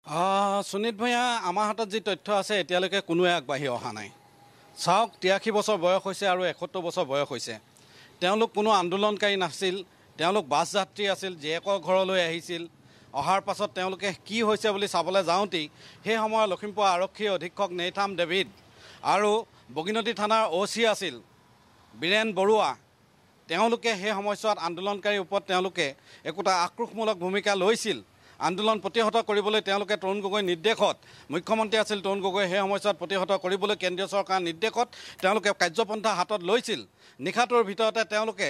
সুনীত ভূঞা আমাৰ হাতত যি তথ্য আছে এতিয়ালৈকে কোনোৱে আগবাঢ়ি অহা নাই। চাওক 83 বছৰ বয়স হৈছে আৰু 71 বছৰ বয়স হৈছে। তেওঁলোক কোনো আন্দোলনকাৰী নাছিল, তেওঁলোক বাছ যাত্ৰী আছিল, জীয়েকৰ ঘৰলৈ আহিছিল। অহাৰ পাছত তেওঁলোকে কি হৈছে বুলি চাবলৈ যাওঁতেই সেই সময়ত লখিমপুৰ আৰক্ষী অধীক্ষক নেইথাম ডেভিড আৰু বগীনদী থানাৰ OC আছিল বীৰেন বৰুৱা। তেওঁলোকে সেই সময়ছোৱাত আন্দোলনকাৰীৰ ওপৰত তেওঁলোকে একোটা আক্ৰোশমূলক ভূমিকা লৈছিল। আন্দোলন প্ৰতিহত কৰিবলৈ তেওঁলোকে তৰুণ গগৈৰ নিৰ্দেশত, মুখ্যমন্ত্ৰী আছিল তৰুণ গগৈ, সেই সময়ছোৱাত প্ৰতিহত কৰিবলৈ কেন্দ্ৰীয় চৰকাৰৰ নিৰ্দেশত তেওঁলোকে কাৰ্যপন্থা হাতত লৈছিল। নিশাটোৰ ভিতৰতে তেওঁলোকে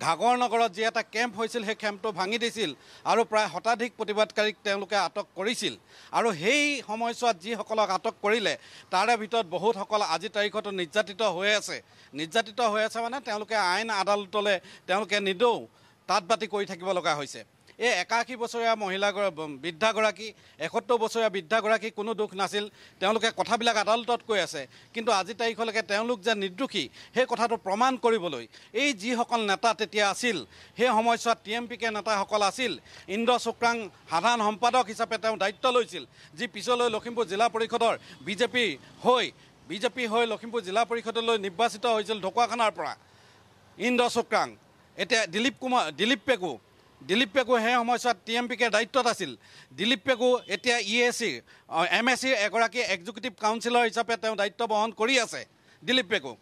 ঘাগৰ নগৰত যি এটা কেম্প হৈছিল সেই কেম্পটো ভাঙি দিছিল আৰু প্ৰায় শতাধিক প্ৰতিবাদকাৰীক তেওঁলোকে আটক কৰিছিল। আৰু সেই সময়ছোৱাত যিসকলক আটক কৰিলে তাৰে ভিতৰত বহুতসকল আজি তাৰিখতো নিৰ্যাতিত হৈ আছে। নিৰ্যাতিত হৈ আছে মানে তেওঁলোকে আইন আদালতলৈ তেওঁলোকে নিদৌ তাঁত বাতি কৰি থাকিব লগা হৈছে। এই 81 বছৰীয়া বৃদ্ধাগৰাকী, 71 বছৰীয়া বৃদ্ধাগৰাকী কোনো দুখ নাছিল। তেওঁলোকে কথাবিলাক আদালতত কৈ আছে, কিন্তু আজি তাৰিখলৈকে তেওঁলোক যে নিৰ্দোষী সেই কথাটো প্ৰমাণ কৰিবলৈ এই যিসকল নেতা তেতিয়া আছিল, সেই সময়ছোৱাত TMPK নেতাসকল আছিল। ইন্দ্ৰ শুক্ৰাং সাধাৰণ সম্পাদক হিচাপে তেওঁ দায়িত্ব লৈছিল, যি পিছলৈ লখিমপুৰ জিলা পৰিষদৰ বিজেপি হৈ লখিমপুৰ জিলা পৰিষদলৈ নিৰ্বাচিত হৈছিল ঢকুৱাখানাৰ পৰা। ইন্দ্ৰ শুক্ৰাং, এতিয়া দিলীপ পেগু সেই সময়ছোৱাত TMPK দায়িত্বত আছিল। দিলীপ পেগু এতিয়া MSCৰ এগৰাকী এক্সিকিউটিভ কাউন্সিলৰ হিচাপে তেওঁ দায়িত্ব বহন কৰি আছে দিলীপ পেগু।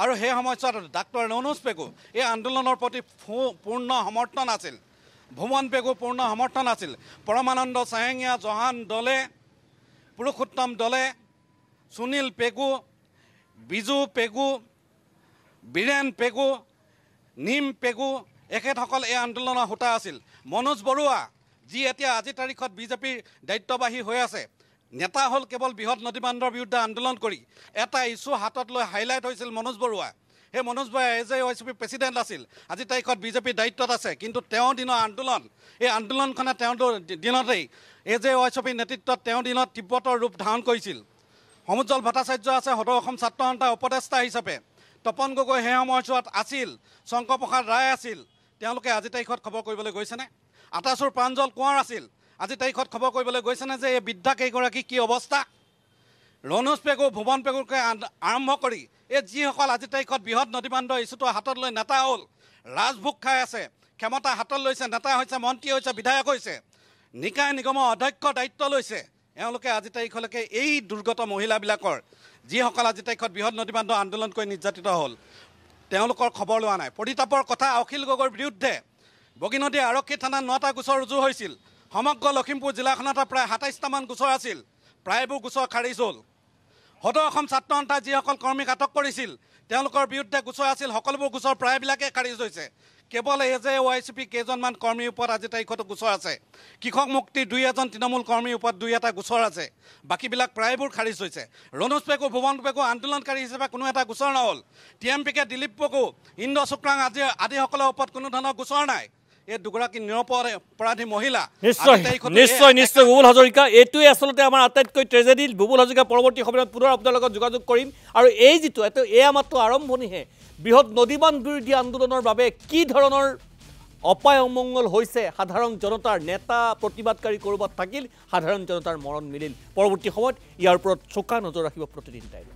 আৰু সেই সময়ছোৱাত ডাক্তৰ ৰনোজ পেগু এই আন্দোলনৰ প্ৰতি পূৰ্ণ সমৰ্থন আছিল। ভুৱন পেগু পূৰ্ণ সমৰ্থন আছিল। পৰমানন্দ চাহেঙীয়া, জহান দলে, পুৰুষোত্তম দলে, সুনীল পেগু, বিজু পেগু, বীৰেন পেগু, নিম পেগু, এখেতসকল এই আন্দোলনৰ হোতা আছিল। মনোজ বৰুৱা, যি এতিয়া আজি তাৰিখত বিজেপিৰ দায়িত্ববাহী হৈ আছে, নেতা হ'ল কেৱল বৃহৎ নদীবান্ধৰ বিৰুদ্ধে আন্দোলন কৰি। এটা ইছ্যু হাতত লৈ হাইলাইট হৈছিল মনোজ বৰুৱা। সেই মনোজ বৰুৱা AJYCP প্ৰেচিডেণ্ট আছিল, আজি তাৰিখত বিজেপিৰ দায়িত্বত আছে। কিন্তু তেওঁৰ দিনৰ আন্দোলন, এই আন্দোলনখনে তেওঁৰ দিনতেই AJYCP নেতৃত্বত তেওঁৰ দিনত তিব্বতৰ ৰূপ ধাৰণ কৰিছিল। সমুজ্জ্বল ভট্টাচাৰ্য আছে সদৌ অসম ছাত্ৰ সন্থাৰ উপদেষ্টা হিচাপে। তপন গগৈ সেই সময়ছোৱাত আছিল, শংকৰ প্ৰসাদ ৰায় আছিল। তেওঁলোকে আজি তাৰিখত খবৰ কৰিবলৈ গৈছেনে? আটাচুৰ প্ৰাঞ্জল কোঁৱৰ আছিল, আজি তাৰিখত খবৰ কৰিবলৈ গৈছেনে যে এই বৃদ্ধাকেইগৰাকী কি অৱস্থা? ৰনোজ পেগু, ভুৱন পেগুকে আৰম্ভ কৰি এই যিসকল আজি তাৰিখত বৃহৎ নদীবান্ধৰ ইছ্যুটো হাতত লৈ নেতা হ'ল, ৰাজভোগ খাই আছে, ক্ষমতা হাতত লৈছে, নেতা হৈছে, মন্ত্ৰী হৈছে, বিধায়ক হৈছে, নিকায় নিগমৰ অধ্যক্ষ দায়িত্ব লৈছে। এওঁলোকে আজি তাৰিখলৈকে এই দুৰ্গত মহিলাবিলাকৰ, যিসকল আজি তাৰিখত বৃহৎ নদীবান্ধ আন্দোলন কৰি নিৰ্যাতিত হ'ল, তেওঁলোকৰ খবৰ লোৱা নাই। পৰিতাপৰ কথা, অখিল গগৈৰ বিৰুদ্ধে বগীনদী আৰক্ষী থানাত 9টা গোচৰ ৰুজু হৈছিল। সমগ্ৰ লখিমপুৰ জিলাখনত প্ৰায় 27টামান গোচৰ আছিল, প্ৰায়বোৰ গোচৰ খাৰিজ হ'ল। সদৌ অসম ছাত্ৰ সন্থাই যিসকল কৰ্মীক আটক কৰিছিল তেওঁলোকৰ বিৰুদ্ধে গোচৰ আছিল, সকলোবোৰ গোচৰ প্ৰায়বিলাকেই খাৰিজ হৈছে। কেৱল AJYCP কেইজনমান কৰ্মীৰ ওপৰত আজি তাৰিখতো গোচৰ আছে। কৃষক মুক্তিৰ 2-এজন তৃণমূল কৰ্মীৰ ওপৰত 2-এটা গোচৰ আছে, বাকীবিলাক প্ৰায়বোৰ খাৰিজ হৈছে। ৰনোজ পেগু, ভুৱন পেগু আন্দোলনকাৰী হিচাপে কোনো এটা গোচৰ নহ'ল। TMPK দিলীপ পেগু, ইন্দ্ৰ শুক্ৰাং আদিসকলৰ ওপৰত কোনো ধৰণৰ গোচৰ নাই। এই দুগৰাকী নিৰপৰাধী মহিলা। নিশ্চয় বুবুল হাজৰিকা, এইটোৱে আচলতে আমাৰ আটাইতকৈ ট্ৰেজেডি। বুবুল হাজৰিকা পৰৱৰ্তী সময়ত পুনৰ আপোনাৰ লগত যোগাযোগ কৰিম। আৰু এই যিটো এয়া মাত্ৰ আৰম্ভণিহে। বৃহৎ নদীবান্ধ বিৰোধী আন্দোলনৰ বাবে কি ধৰণৰ অপায় অমংগল হৈছে, সাধাৰণ জনতাৰ নেতা প্ৰতিবাদকাৰী ক'ৰবাত থাকিল, সাধাৰণ জনতাৰ মৰণ মিলিল। পৰৱৰ্তী সময়ত ইয়াৰ ওপৰত চোকা নজৰ ৰাখিব প্ৰতিদিন টাইমে।